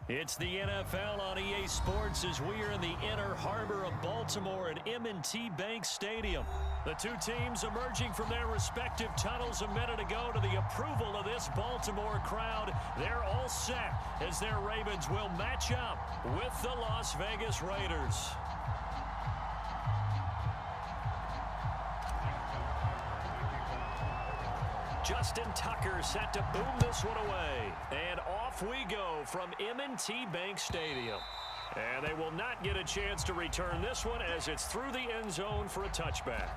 It's the NFL on EA Sports as we are in the inner harbor of Baltimore at M&T Bank Stadium. The two teams emerging from their respective tunnels a minute ago to the approval of this Baltimore crowd. They're all set as their Ravens will match up with the Las Vegas Raiders. Justin Tucker set to boom this one away. And off we go from M&T Bank Stadium. And they will not get a chance to return this one as it's through the end zone for a touchback.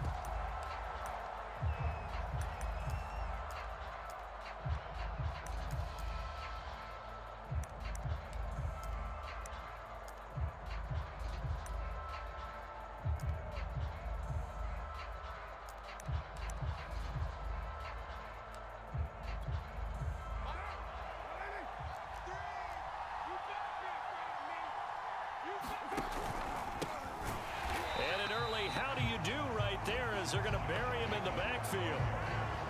They're going to bury him in the backfield.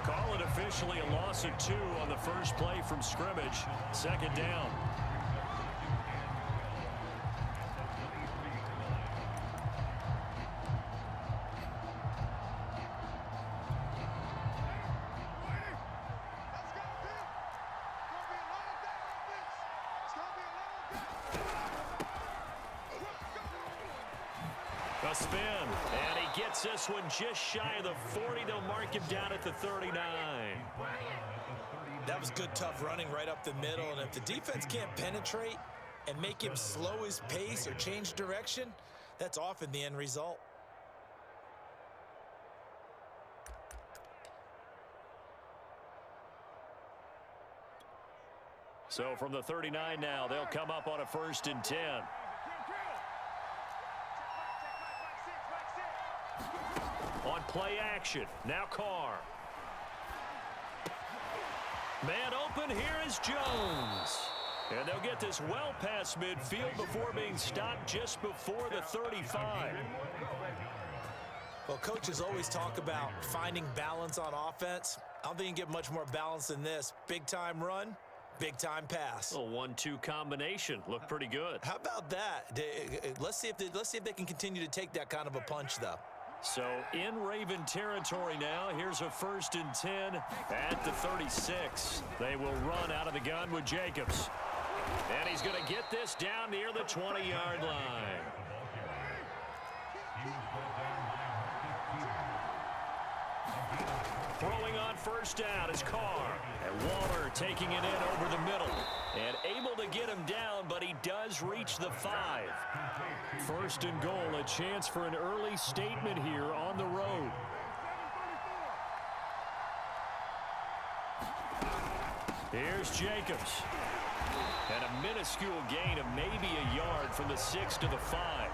Call it officially a loss of 2 on the first play from scrimmage. Second down. A spin, and he gets this one just shy of the 40. They'll mark him down at the 39. That was good, tough running right up the middle, and if the defense can't penetrate and make him slow his pace or change direction, that's often the end result. So from the 39 now, they'll come up on a 1st and 10. On play action, now Carr. Man open, here is Jones. And they'll get this well past midfield before being stopped just before the 35. Well, coaches always talk about finding balance on offense. I don't think you can get much more balance than this. Big-time run, big-time pass. A 1-2 combination. Looked pretty good. How about that? Let's see if they can continue to take that kind of a punch, though. So in Raven territory now. Here's a 1st and 10 at the 36. They will run out of the gun with Jacobs. And he's going to get this down near the 20-yard line. Throwing on 1st down is Carr. And Waller taking it in over the middle. And able to get him down, but he does reach the 5. 1st and goal, a chance for an early statement here on the road. Here's Jacobs. And a minuscule gain of maybe a yard from the 6 to the 5.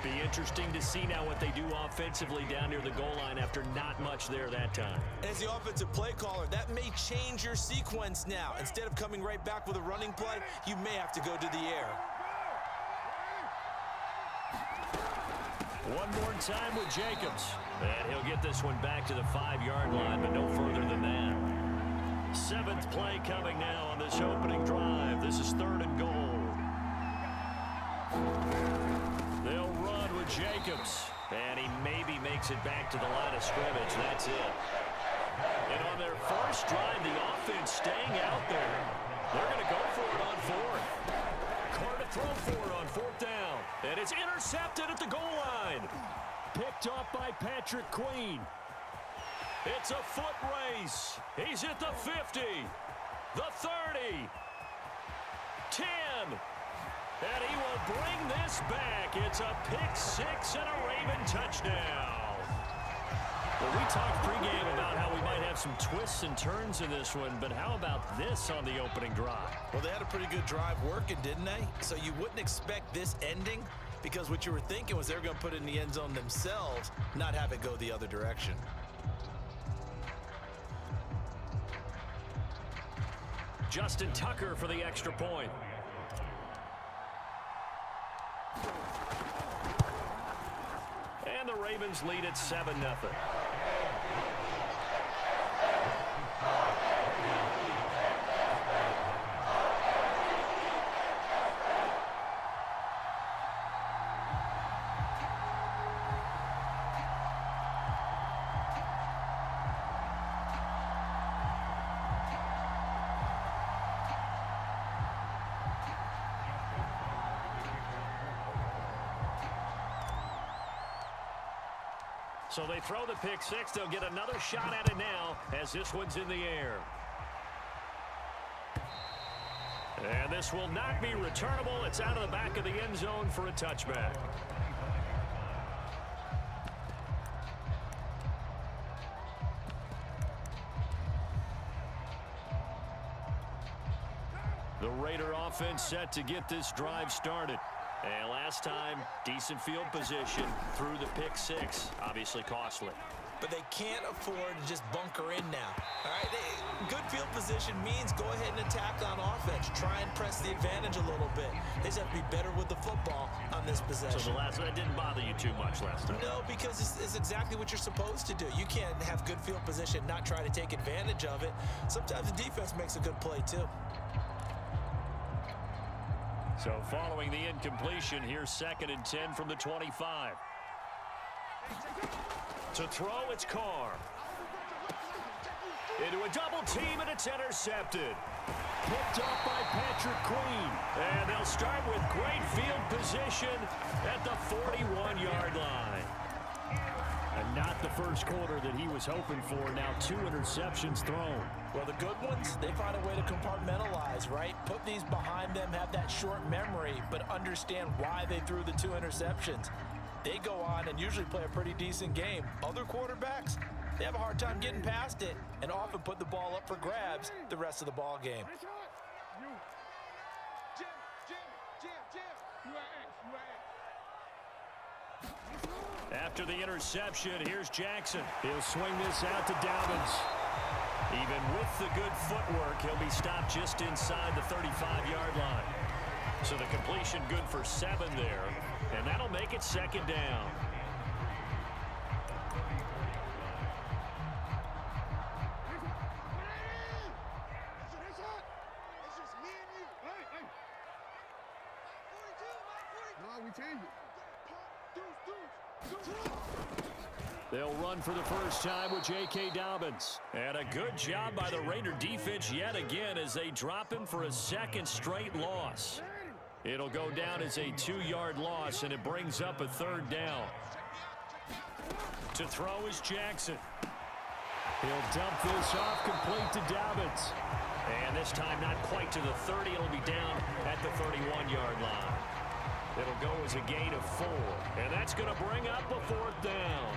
Be interesting to see now what they do offensively down near the goal line after not much there that time. As the offensive play caller, that may change your sequence now. Instead of coming right back with a running play, you may have to go to the air. One more time with Jacobs. And he'll get this one back to the 5-yard line, but no further than that. 7th play coming now on this opening drive. This is 3rd and goal. They'll run with Jacobs. And he maybe makes it back to the line of scrimmage. That's it. And on their first drive, the offense staying out there. They're going to go for it on 4th. Carr to throw for it on 4th down. And it's intercepted at the goal line. Picked off by Patrick Queen. It's a foot race. He's at the 50. The 30. 10. And he will bring this back. It's a pick 6 and a Raven touchdown. Well, we talked pregame about how we might have some twists and turns in this one, but how about this on the opening drive? Well, they had a pretty good drive working, didn't they? So you wouldn't expect this ending because what you were thinking was they were going to put it in the end zone themselves, not have it go the other direction. Justin Tucker for the extra point. And the Ravens lead at 7-0. So they throw the pick six. They'll get another shot at it now as this one's in the air. And this will not be returnable. It's out of the back of the end zone for a touchback. The Raider offense set to get this drive started. And last time, decent field position through the pick six. Obviously costly. But they can't afford to just bunker in now. All right, good field position means go ahead and attack on offense. Try and press the advantage a little bit. They just have to be better with the football on this possession. So the last one didn't bother you too much last time? No, because it's exactly what you're supposed to do. You can't have good field position, not try to take advantage of it. Sometimes the defense makes a good play too. So following the incompletion, here's 2nd and 10 from the 25. To throw, it's Carr. Into a double team, and it's intercepted. Picked off by Patrick Queen. And they'll start with great field position at the 41-yard line. And not the first quarter that he was hoping for. Now 2 interceptions thrown. Well, the good ones, they find a way to compartmentalize, right? Put these behind them, have that short memory, but understand why they threw the 2 interceptions. They go on and usually play a pretty decent game. Other quarterbacks, they have a hard time getting past it and often put the ball up for grabs the rest of the ball game. After the interception, here's Jackson. He'll swing this out to Dobbins. Even with the good footwork, he'll be stopped just inside the 35-yard line. So the completion good for 7 there, and that'll make it 2nd down. They'll run for the first time with J.K. Dobbins. And a good job by the Raider defense yet again as they drop him for a 2nd straight loss. It'll go down as a 2-yard loss, and it brings up a 3rd down. To throw is Jackson. He'll dump this off complete to Dobbins. And this time not quite to the 30. It'll be down at the 31-yard line. It'll go as a gain of 4. And that's going to bring up a 4th down.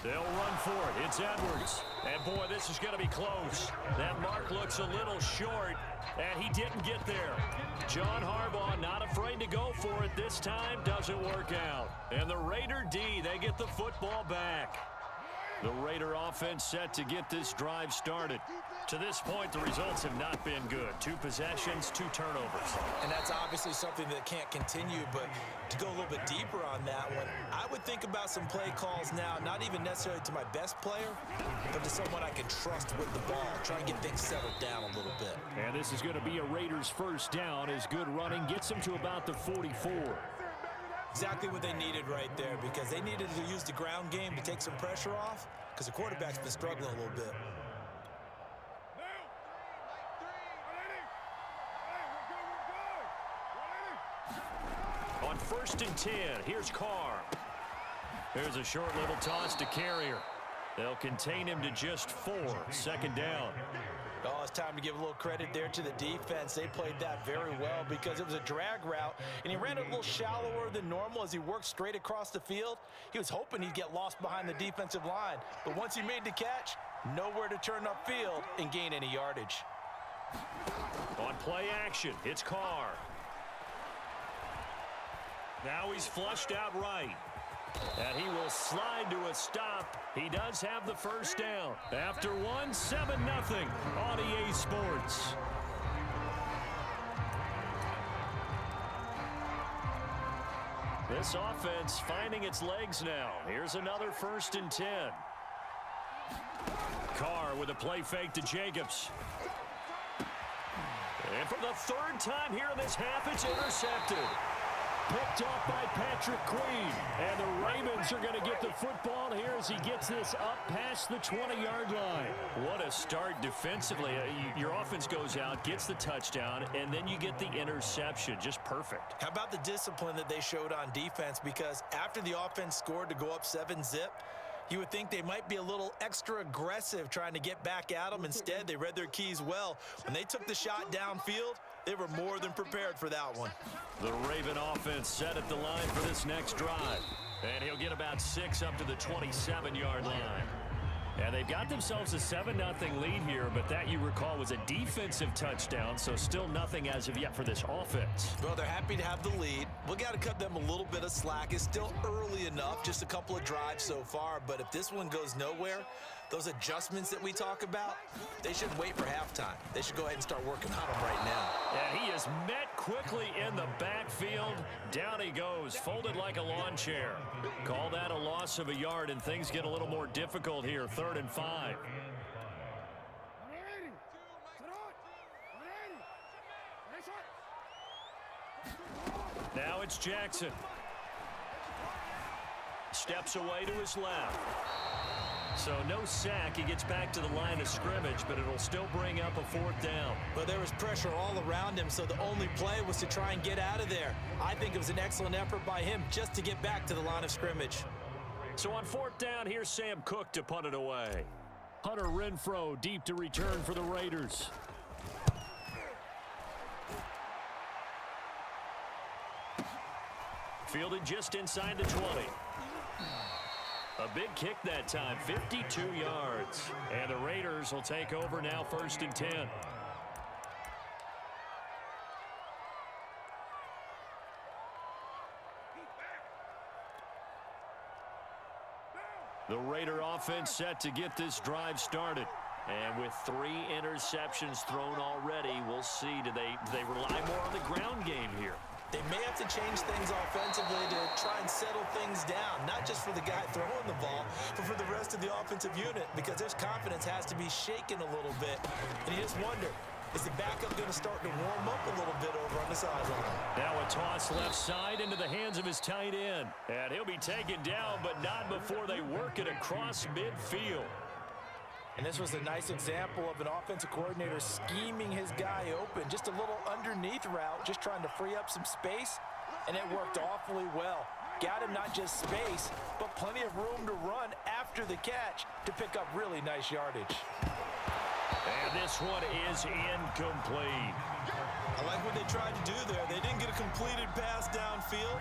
They'll run for it. It's Edwards. And, boy, this is going to be close. That mark looks a little short, and he didn't get there. John Harbaugh not afraid to go for it this time. Doesn't work out. And the Raider D, they get the football back. The Raider offense set to get this drive started. To this point, the results have not been good. 2 possessions, 2 turnovers. And that's obviously something that can't continue, but to go a little bit deeper on that one, I would think about some play calls now, not even necessarily to my best player, but to someone I can trust with the ball. Try and get things settled down a little bit. And this is going to be a Raiders first down as good running gets them to about the 44. Exactly what they needed right there, because they needed to use the ground game to take some pressure off, because the quarterback's been struggling a little bit. On 1st and 10, here's Carr. There's a short little toss to Carrier. They'll contain him to just 4. 2nd down. Oh, it's time to give a little credit there to the defense. They played that very well because it was a drag route, and he ran it a little shallower than normal as he worked straight across the field. He was hoping he'd get lost behind the defensive line, but once he made the catch, nowhere to turn upfield and gain any yardage. On play action, it's Carr. Now he's flushed out right. And he will slide to a stop. He does have the first down. After 7-0 on EA Sports. This offense finding its legs now. Here's another 1st and 10. Carr with a play fake to Jacobs. And for the 3rd time here in this half, it's intercepted. picked off by Patrick Queen. And the Ravens are going to get the football here as he gets this up past the 20-yard line. What a start defensively. Your offense goes out, gets the touchdown, and then you get the interception. Just perfect. How about the discipline that they showed on defense? Because after the offense scored to go up 7-zip, you would think they might be a little extra aggressive trying to get back at them. Instead, they read their keys well. When they took the shot downfield, they were more than prepared for that one. The Raven offense set at the line for this next drive. And he'll get about 6 up to the 27-yard line. And they've got themselves a 7-0 lead here, but that, you recall, was a defensive touchdown, so still nothing as of yet for this offense. Well, they're happy to have the lead. We got to cut them a little bit of slack. It's still early enough, just a couple of drives so far, but if this one goes nowhere, those adjustments that we talk about, they should wait for halftime. They should go ahead and start working on them right now. And he is met quickly in the backfield. Down he goes, folded like a lawn chair. Call that a loss of a yard, and things get a little more difficult here. 3rd and 5. Now it's Jackson. Steps away to his left. So no sack. He gets back to the line of scrimmage, but it'll still bring up a 4th down. But there was pressure all around him, so the only play was to try and get out of there. I think it was an excellent effort by him just to get back to the line of scrimmage. So on 4th down, here's Sam Cook to punt it away. Hunter Renfrow deep to return for the Raiders. Fielded just inside the 20. A big kick that time, 52 yards. And the Raiders will take over now, 1st and 10. The Raider offense set to get this drive started. And with 3 interceptions thrown already, we'll see. Do they rely more on the ground game here? They may have to change things offensively to try and settle things down, not just for the guy throwing the ball, but for the rest of the offensive unit, because his confidence has to be shaken a little bit. And you just wonder, is the backup going to start to warm up a little bit over on the sideline? Now a toss left side into the hands of his tight end. And he'll be taken down, but not before they work it across midfield. And this was a nice example of an offensive coordinator scheming his guy open. Just a little underneath route, just trying to free up some space, and it worked awfully well. Got him not just space, but plenty of room to run after the catch to pick up really nice yardage. And this one is incomplete. I like what they tried to do there. They didn't get a completed pass downfield,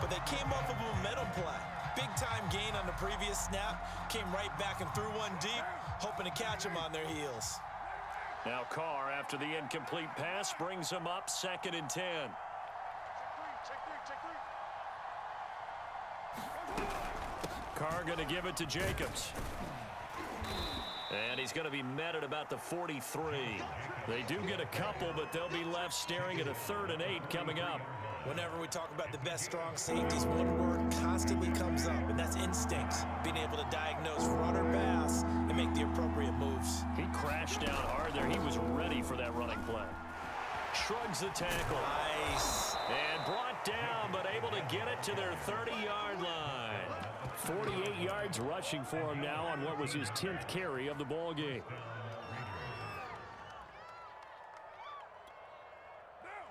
but they came off of a momentum play. Big-time gain on the previous snap, came right back and threw one deep, hoping to catch them on their heels. Now Carr, after the incomplete pass, brings him up 2nd and 10. Carr going to give it to Jacobs. And he's going to be met at about the 43. They do get a couple, but they'll be left staring at a 3rd and 8 coming up. Whenever we talk about the best strong safeties, one word constantly comes up, and that's instinct. Being able to diagnose run or pass and make the appropriate moves. He crashed down hard there. He was ready for that running play. Shrugs the tackle. Nice. And brought down, but able to get it to their 30-yard line. 48 yards rushing for him now on what was his 10th carry of the ball game.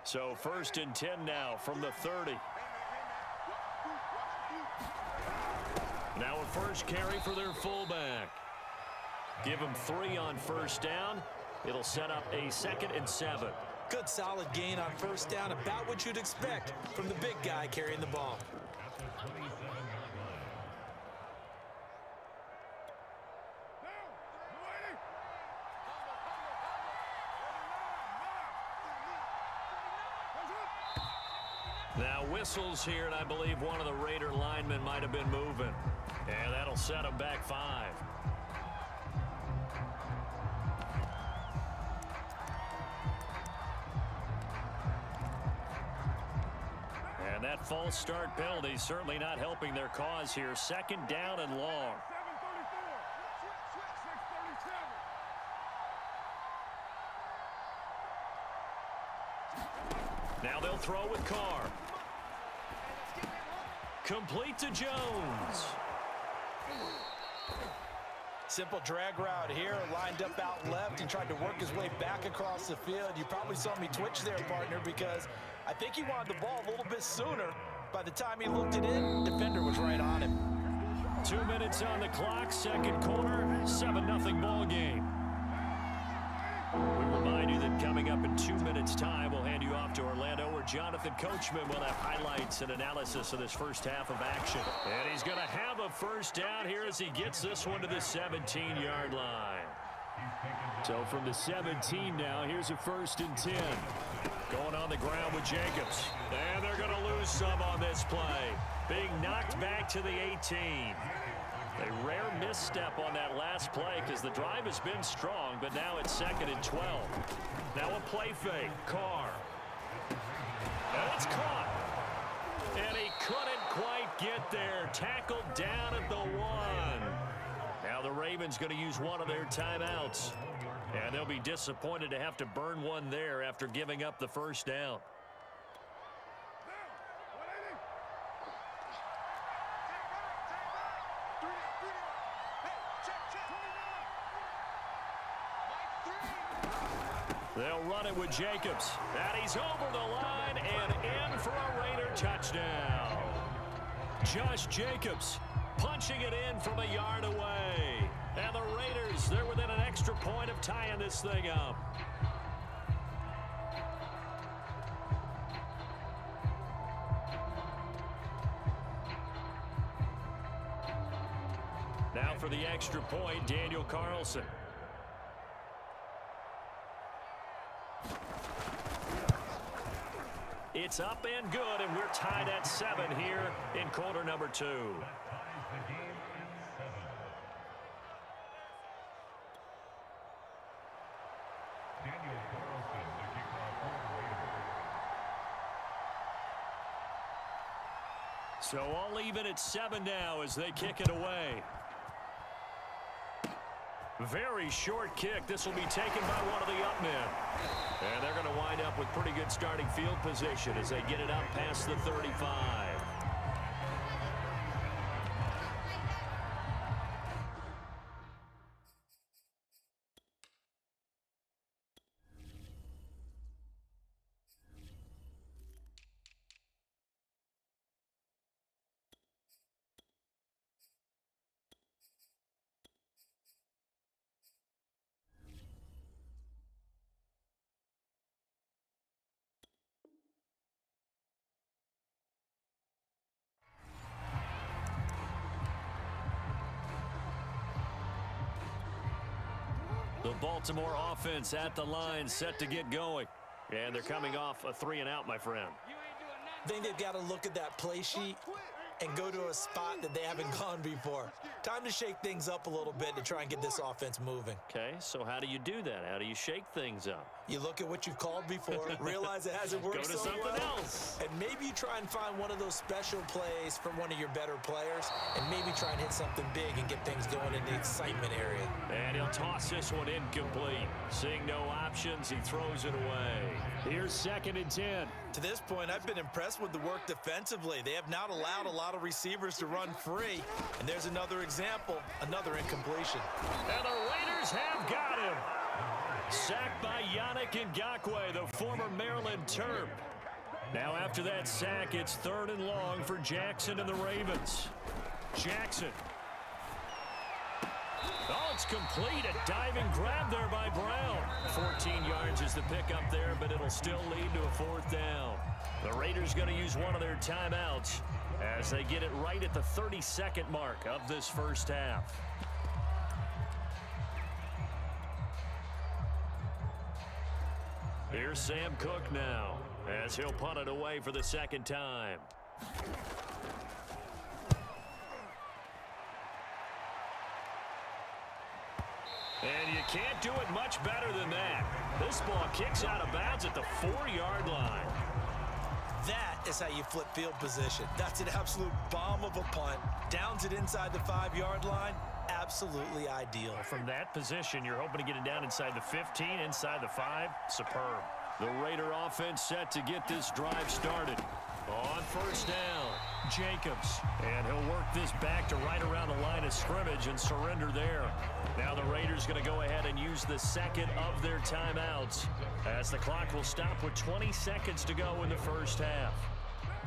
So 1st and 10 now from the 30. Now a first carry for their fullback. Give him 3 on 1st down. It'll set up a 2nd and 7. Good solid gain on 1st down, about what you'd expect from the big guy carrying the ball. Now whistles here, and I believe one of the Raider linemen might have been moving. And that'll set them back 5. And that false start penalty certainly not helping their cause here. 2nd down and long. Now they'll throw with Carr. Complete to Jones. Simple drag route here, lined up out left and tried to work his way back across the field. You probably saw me twitch there, partner, because I think he wanted the ball a little bit sooner. By the time he looked it in, defender was right on him. 2 minutes on the clock, second quarter, 7-0 ball game. We remind you that coming up in 2 minutes' time, we'll hand you off to Orlando, where Jonathan Coachman will have highlights and analysis of this first half of action. And he's going to have a first down here as he gets this one to the 17-yard line. So from the 17 now, here's a 1st and 10. Going on the ground with Jacobs. And they're going to lose some on this play. Being knocked back to the 18. A rare misstep on that last play because the drive has been strong, but now it's 2nd and 12. Now a play fake. Carr. And it's caught. And he couldn't quite get there. Tackled down at the 1. Now the Ravens going to use one of their timeouts. And they'll be disappointed to have to burn one there after giving up the first down. They'll run it with Jacobs. And he's over the line and in for a Raider touchdown. Josh Jacobs punching it in from a yard away. And the Raiders, they're within an extra point of tying this thing up. Now for the extra point, Daniel Carlson. It's up and good, and we're tied at 7 here in quarter number 2. So all even at 7 now as they kick it away. Very short kick. This will be taken by one of the up men. And they're going to wind up with pretty good starting field position as they get it up past the 35. The Baltimore offense at the line, set to get going. And they're coming off a 3-and-out, my friend. I think they've got to look at that play sheet and go to a spot that they haven't gone before. Time to shake things up a little bit to try and get this offense moving. Okay, so how do you do that? How do you shake things up? You look at what you've called before, realize it hasn't worked Go to something else. and maybe you try and find one of those special plays from one of your better players, and maybe try and hit something big and get things going in the excitement area. And he'll toss this one incomplete. Seeing no options, he throws it away. Here's 2nd and 10. To this point, I've been impressed with the work defensively. They have not allowed a lot of receivers to run free. And there's another example, another incompletion. And the Raiders have got him. Sacked by Yannick Ngakoue, the former Maryland Terp. Now after that sack, it's 3rd and long for Jackson and the Ravens. Jackson. Oh, it's complete. A diving grab there by Brown. 14 yards is the pickup there, but it'll still lead to a 4th down. The Raiders going to use one of their timeouts as they get it right at the 32nd mark of this first half. Here's Sam Cook now as he'll punt it away for the 2nd time. And you can't do it much better than that. This ball kicks out of bounds at the 4-yard line. That is how you flip field position. That's an absolute bomb of a punt. Downs it inside the 5-yard line. Absolutely ideal. From that position, you're hoping to get it down inside the 15, inside the 5. Superb. The Raider offense set to get this drive started. On 1st down. Jacobs. And he'll work this back to right around the line of scrimmage and surrender there. Now the Raiders going to go ahead and use the second of their timeouts, as the clock will stop with 20 seconds to go in the first half.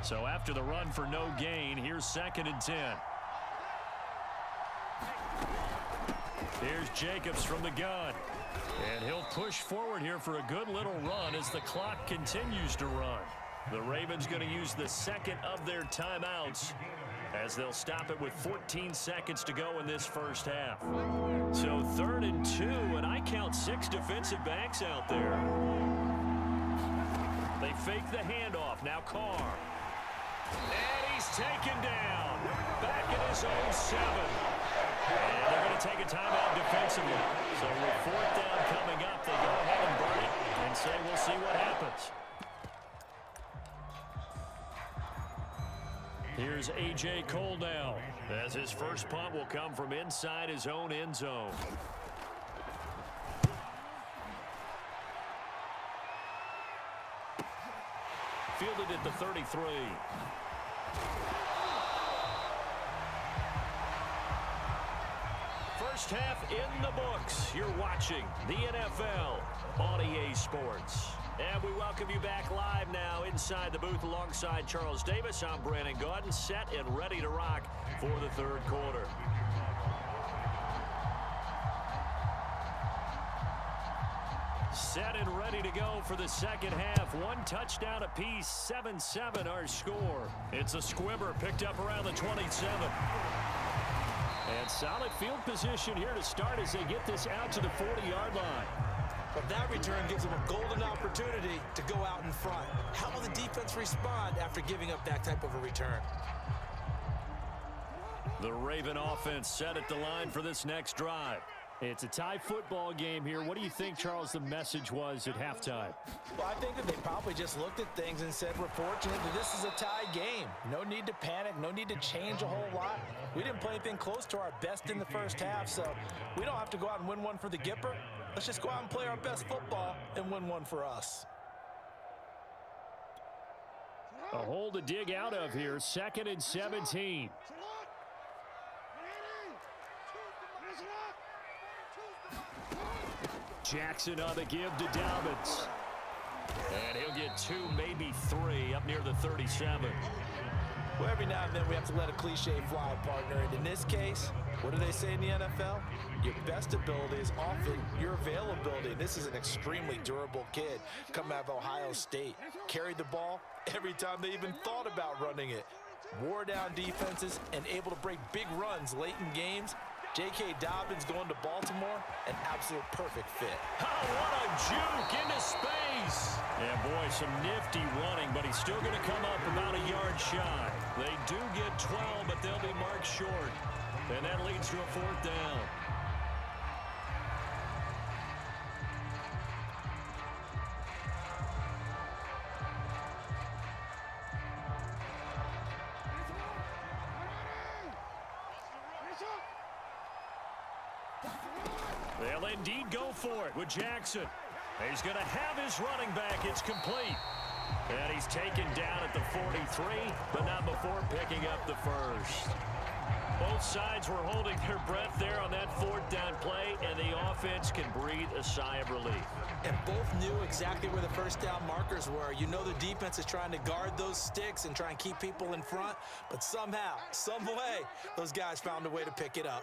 So after the run for no gain, here's 2nd and 10. Here's Jacobs from the gun. And he'll push forward here for a good little run as the clock continues to run. The Ravens going to use the second of their timeouts, as they'll stop it with 14 seconds to go in this first half. So 3rd and 2, and I count 6 defensive backs out there. They fake the handoff. Now Carr. And he's taken down. Back in his own 7. And they're going to take a timeout defensively. So with 4th down coming up, they go ahead and burn it and say we'll see what happens. Here's A.J. Cole now, as his first punt will come from inside his own end zone. Fielded at the 33. First half in the books. You're watching the NFL on EA Sports. And we welcome you back live now inside the booth alongside Charles Davis. I'm Brandon Gaudin, set and ready to rock for the 3rd quarter. Set and ready to go for the second half. 1 touchdown apiece, 7-7 our score. It's a squibber picked up around the 27. And solid field position here to start as they get this out to the 40-yard line. But that return gives them a golden opportunity to go out in front. How will the defense respond after giving up that type of a return? The Raven offense set at the line for this next drive. It's a tie football game here. What do you think, Charles, the message was at halftime? Well, I think that they probably just looked at things and said, we're fortunate that this is a tie game. No need to panic. No need to change a whole lot. We didn't play anything close to our best in the first half, so we don't have to go out and win one for the Gipper. Let's just go out and play our best football and win one for us. A hole to dig out of here. 2nd and 17. Jackson on the give to Dobbins. And he'll get 2, maybe 3 up near the 37. Well, every now and then we have to let a cliche fly, partner. And in this case, what do they say in the NFL? Your best ability is often your availability. This is an extremely durable kid coming out of Ohio State. Carried the ball every time they even thought about running it. Wore down defenses and able to break big runs late in games. J.K. Dobbins going to Baltimore, an absolute perfect fit. Oh, what a juke into space. Yeah, boy, some nifty running, but he's still going to come up about a yard shy. They do get 12, but they'll be marked short. And that leads to a 4th down. They'll indeed go for it with Jackson. He's going to have his running back. It's complete. And he's taken down at the 43, but not before picking up the first. Both sides were holding their breath there on that 4th down play, and the offense can breathe a sigh of relief. And both knew exactly where the first down markers were. You know the defense is trying to guard those sticks and try and keep people in front, but somehow, some way, those guys found a way to pick it up.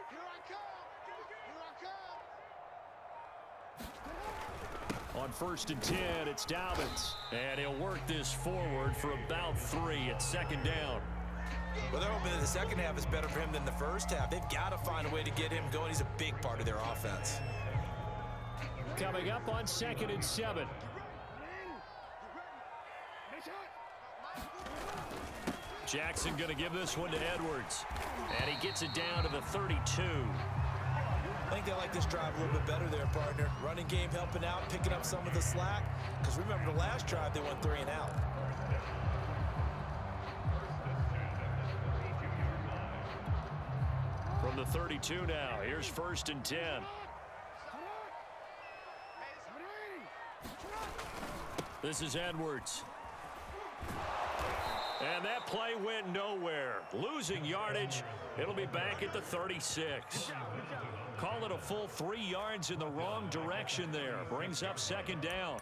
On 1st and 10, it's Dobbins. And he'll work this forward for about 3 at 2nd down. Well, they're hoping that the second half is better for him than the first half. They've got to find a way to get him going. He's a big part of their offense. Coming up on 2nd and 7. Jackson going to give this one to Edwards. And he gets it down to the 32. I think they like this drive a little bit better there, partner. Running game helping out, picking up some of the slack. Because remember the last drive, they went 3 and out. From the 32 now, here's 1st and 10. This is Edwards. And that play went nowhere. Losing yardage. It'll be back at the 36. Call it a full 3 yards in the wrong direction there. Brings up second down.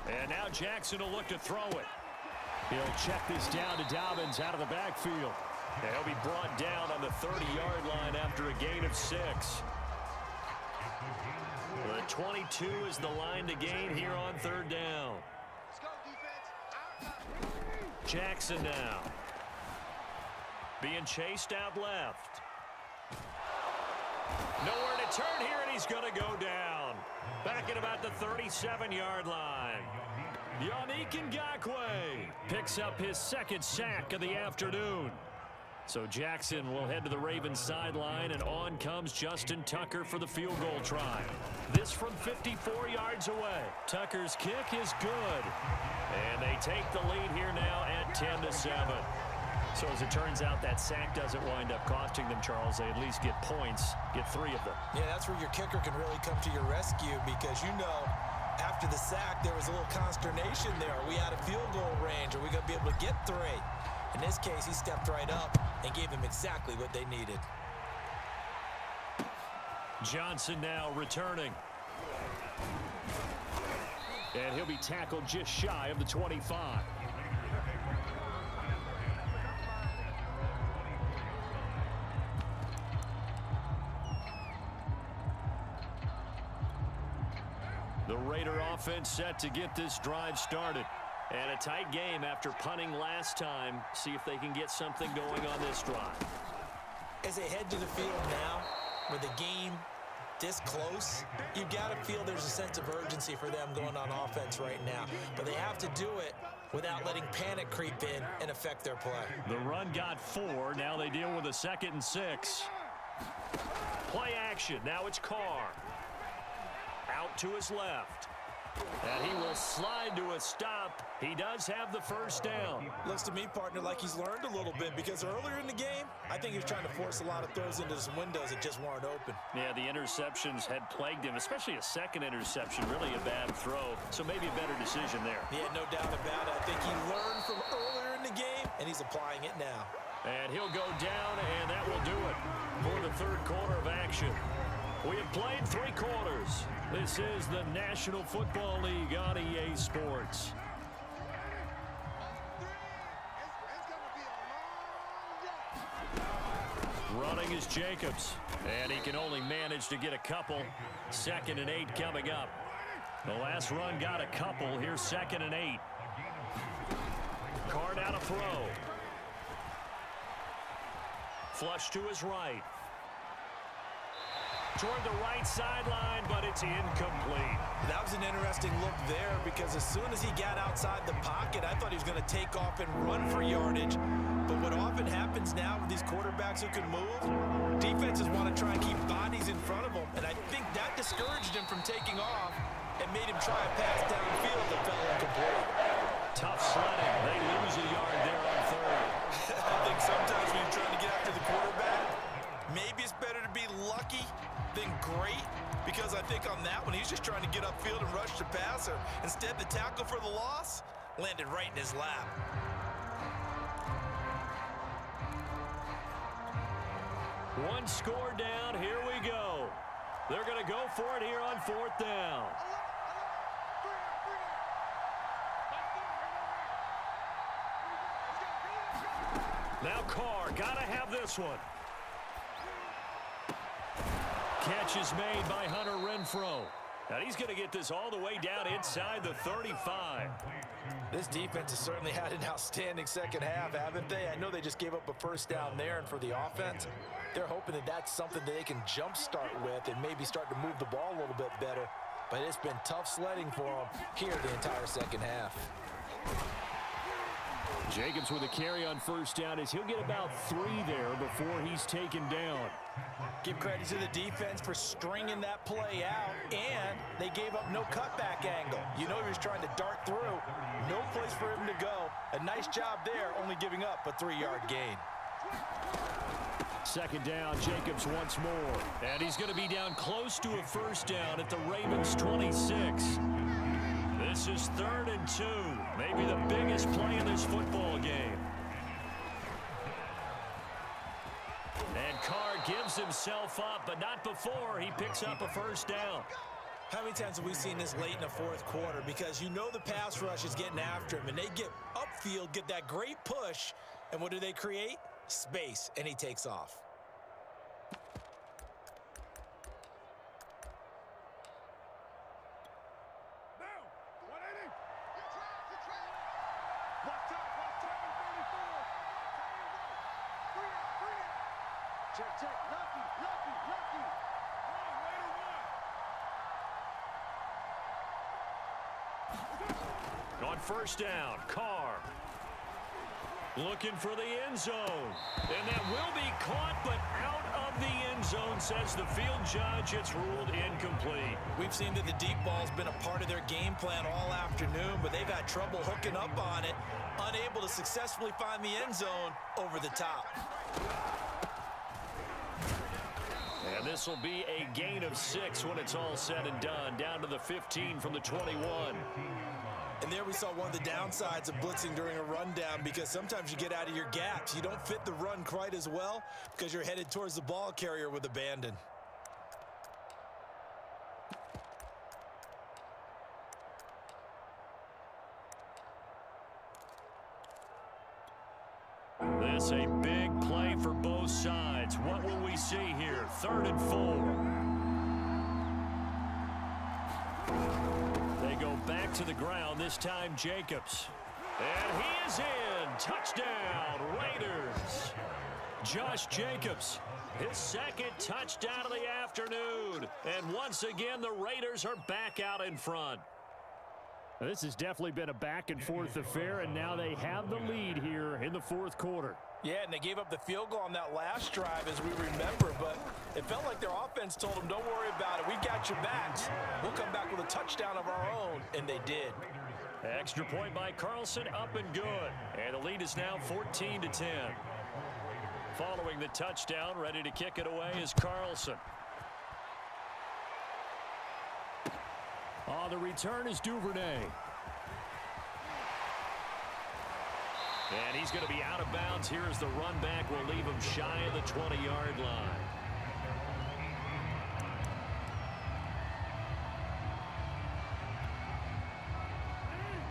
And now Jackson will look to throw it. He'll check this down to Dobbins out of the backfield. And he'll be brought down on the 30-yard line after a gain of 6. The 22 is the line to gain here on third down. Jackson now. Being chased out left. Nowhere to turn here, and he's going to go down. Back at about the 37-yard line. Yannick Ngakoue picks up his second sack of the afternoon. So Jackson will head to the Ravens sideline, and on comes Justin Tucker for the field goal try. This from 54 yards away. Tucker's kick is good. And they take the lead here now at 10-7. So as it turns out, that sack doesn't wind up costing them, Charles. They at least get points, get 3 of them. Yeah, that's where your kicker can really come to your rescue because, you know, after the sack, there was a little consternation there. Are we out of field goal range? Are we going to be able to get 3? In this case, he stepped right up and gave them exactly what they needed. Johnson now returning. And he'll be tackled just shy of the 25. The Raider offense set to get this drive started. And a tight game after punting last time. See if they can get something going on this drive. As they head to the field now, with the game this close, you've got to feel there's a sense of urgency for them going on offense right now. But they have to do it without letting panic creep in and affect their play. The run got 4. Now they deal with a 2nd and 6. Play action. Now it's Carr. Out to his left. And he will slide to a stop. He does have the first down. Looks to me, partner, like he's learned a little bit because earlier in the game, I think he was trying to force a lot of throws into some windows that just weren't open. Yeah, the interceptions had plagued him, especially a second interception, really a bad throw. So maybe a better decision there. Yeah, no doubt about it. I think he learned from earlier in the game, and he's applying it now. And he'll go down, and that will do it for the third quarter of action. We have played 3 quarters. This is the National Football League on EA Sports. Running is Jacobs, and he can only manage to get a couple. 2nd and 8 coming up. The last run got a couple. Here's 2nd and 8. Carr down a throw. Flush to his right. Toward the right sideline, but it's incomplete. That was an interesting look there because as soon as he got outside the pocket, I thought he was going to take off and run for yardage. But what often happens now with these quarterbacks who can move, defenses want to try and keep bodies in front of them. And I think that discouraged him from taking off and made him try a pass downfield that fell incomplete. Tough sledding. They lose a yard there on 3rd. I think sometimes when you're trying to get after the quarterback, maybe it's better to be lucky than great, because I think on that one, he's just trying to get upfield and rush the passer. Instead, the tackle for the loss landed right in his lap. One score down. Here we go. They're going to go for it here on 4th down. Now Carr, got to have this one. Catch is made by Hunter Renfrow. And he's going to get this all the way down inside the 35. This defense has certainly had an outstanding second half, haven't they? I know they just gave up a first down there, and for the offense, they're hoping that that's something that they can jumpstart with and maybe start to move the ball a little bit better. But it's been tough sledding for them here the entire second half. Jacobs with a carry on first down as he'll get about 3 there before he's taken down. Give credit to the defense for stringing that play out, and they gave up no cutback angle. You know he was trying to dart through. No place for him to go. A nice job there, only giving up a 3-yard gain. Second down, Jacobs once more. And he's going to be down close to a first down at the Ravens' 26. This is 3rd and 2. Maybe the biggest play in this football game. And Carr gives himself up, but not before he picks up a first down. How many times have we seen this late in the fourth quarter? Because you know the pass rush is getting after him, and they get upfield, get that great push, and what do they create? Space, and he takes off. On first down, Carr looking for the end zone. And that will be caught, but out of the end zone, says the field judge. It's ruled incomplete. We've seen that the deep ball's been a part of their game plan all afternoon, but they've had trouble hooking up on it, unable to successfully find the end zone over the top. And this will be a gain of 6 when it's all said and done, down to the 15 from the 21. And there we saw one of the downsides of blitzing during a rundown, because sometimes you get out of your gaps. You don't fit the run quite as well because you're headed towards the ball carrier with abandon. This a big play for both sides. What will we see here? 3rd and 4. They go back to the ground, this time Jacobs. And he is in. Touchdown, Raiders. Josh Jacobs, his 2nd touchdown of the afternoon. And once again, the Raiders are back out in front. This has definitely been a back-and-forth affair, and now they have the lead here in the fourth quarter. Yeah, and they gave up the field goal on that last drive, as we remember, but it felt like their offense told them, don't worry about it. We got your backs. We'll come back with a touchdown of our own, and they did. Extra point by Carlson, up and good. And the lead is now 14-10. Following the touchdown, ready to kick it away is Carlson. The return is Duvernay. And he's going to be out of bounds here as the run back will leave him shy of the 20-yard line.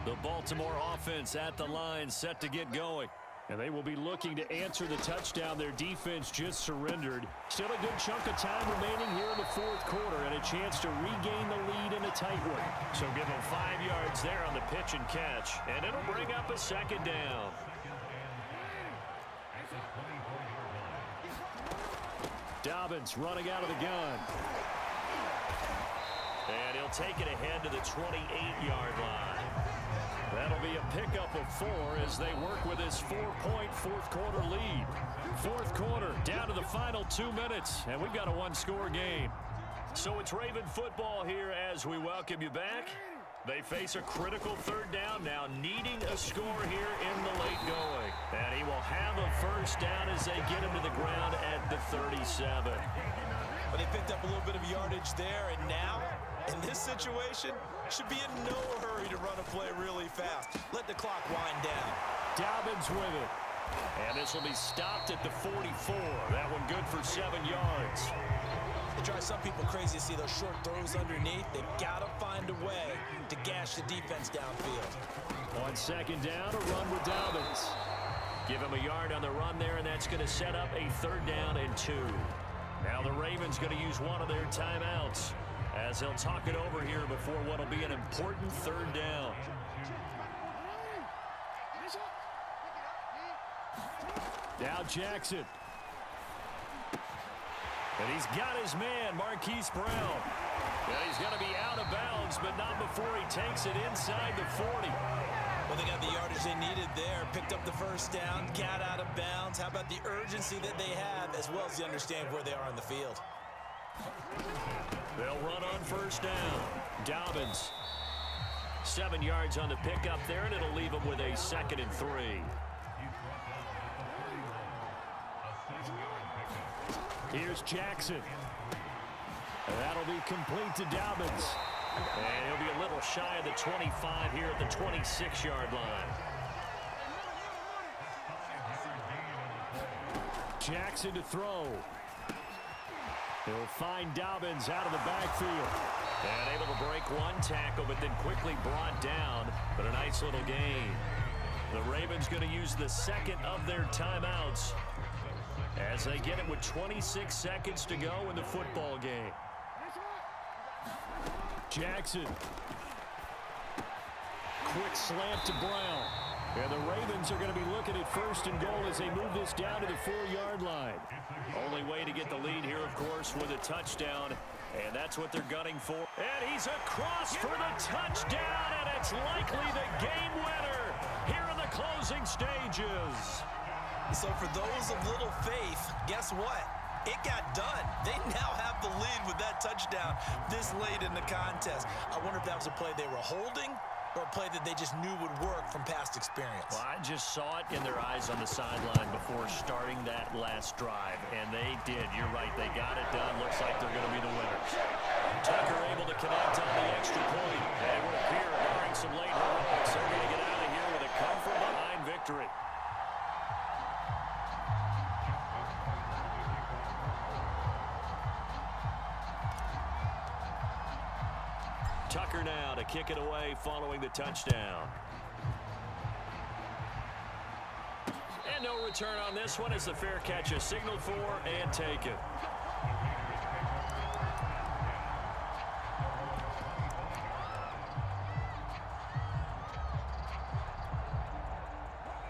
The Baltimore offense at the line, set to get going. And they will be looking to answer the touchdown their defense just surrendered. Still a good chunk of time remaining here in the fourth quarter, and a chance to regain the lead in a tight one. So give them 5 yards there on the pitch and catch, and it'll bring up a 2nd down. Dobbins running out of the gun. And he'll take it ahead to the 28-yard line. That'll be a pickup of 4 as they work with this 4-point fourth quarter lead. Fourth quarter, down to the final 2 minutes, and we've got a 1-score game. So it's Raven football here as we welcome you back. They face a critical 3rd down now, needing a score here in the late going. And he will have a first down as they get him to the ground at the 37. But they picked up a little bit of yardage there, and now, in this situation, should be in no hurry to run a play really fast. Let the clock wind down. Dobbins with it. And this will be stopped at the 44. That one good for 7 yards. It drives some people crazy to see those short throws underneath. They've got to find a way to gash the defense downfield. On 2nd down, a run with Dobbins. Give him a yard on the run there, and that's going to set up a 3rd down and 2. Now the Ravens going to use one of their timeouts as they'll talk it over here before what will be an important 3rd down. Now Jackson. And he's got his man, Marquise Brown. And he's going to be out of bounds, but not before he takes it inside the 40. Well, they got the yardage they needed there. Picked up the first down, got out of bounds. How about the urgency that they have, as well as they understand where they are on the field? They'll run on first down. Dobbins. 7 yards on the pickup there, and it'll leave them with a 2nd and 3. Here's Jackson. And that'll be complete to Dobbins. And he'll be a little shy of the 25 here at the 26-yard line. Jackson to throw. He'll find Dobbins out of the backfield. And able to break one tackle, but then quickly brought down. But a nice little gain. The Ravens going to use the second of their timeouts as they get it with 26 seconds to go in the football game. Jackson. Quick slant to Brown. And the Ravens are going to be looking at first and goal as they move this down to the 4-yard line. Only way to get the lead here, of course, with a touchdown. And that's what they're gunning for. And he's across for the touchdown, and it's likely the game winner here in the closing stages. So for those of little faith, guess what? It got done. They now have the lead with that touchdown this late in the contest. I wonder if that was a play they were holding or a play that they just knew would work from past experience. Well, I just saw it in their eyes on the sideline before starting that last drive, and they did. You're right. They got it done. Looks like they're going to be the winners. Tucker able to connect on the extra point. And it would appear, barring some late heroics, they're going to get out of here with a come-from-behind victory. Tucker now to kick it away following the touchdown. And no return on this one as the fair catch is signaled for and taken.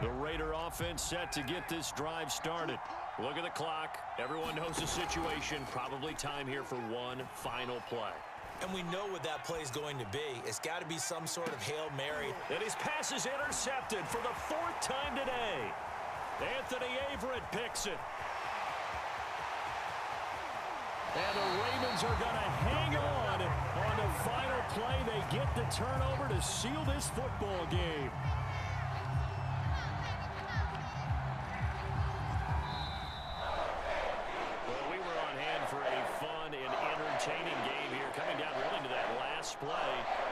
The Raider offense set to get this drive started. Look at the clock. Everyone knows the situation. Probably time here for one final play. And we know what that play is going to be. It's got to be some sort of Hail Mary. And his pass is intercepted for the 4th time today. Anthony Averett picks it. And the Ravens are going to hang on the final play. They get the turnover to seal this football game. Well, we were on hand for a fun and entertaining game here. Coming down really to that last play.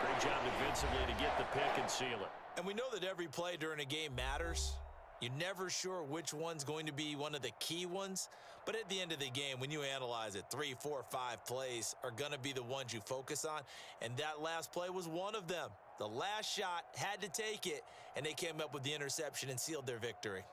Great job defensively to get the pick and seal it. And we know that every play during a game matters. You're never sure which one's going to be one of the key ones. But at the end of the game, when you analyze it, 3, 4, 5 plays are going to be the ones you focus on. And that last play was one of them. The last shot had to take it, and they came up with the interception and sealed their victory.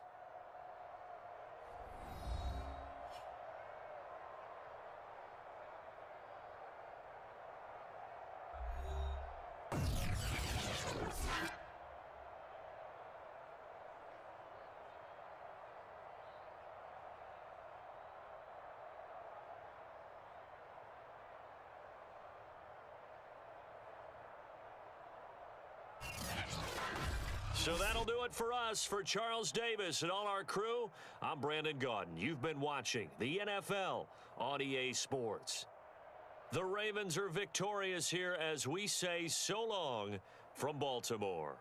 So that'll do it for us. For Charles Davis and all our crew, I'm Brandon Gaudin. You've been watching the NFL on EA Sports. The Ravens are victorious here as we say so long from Baltimore.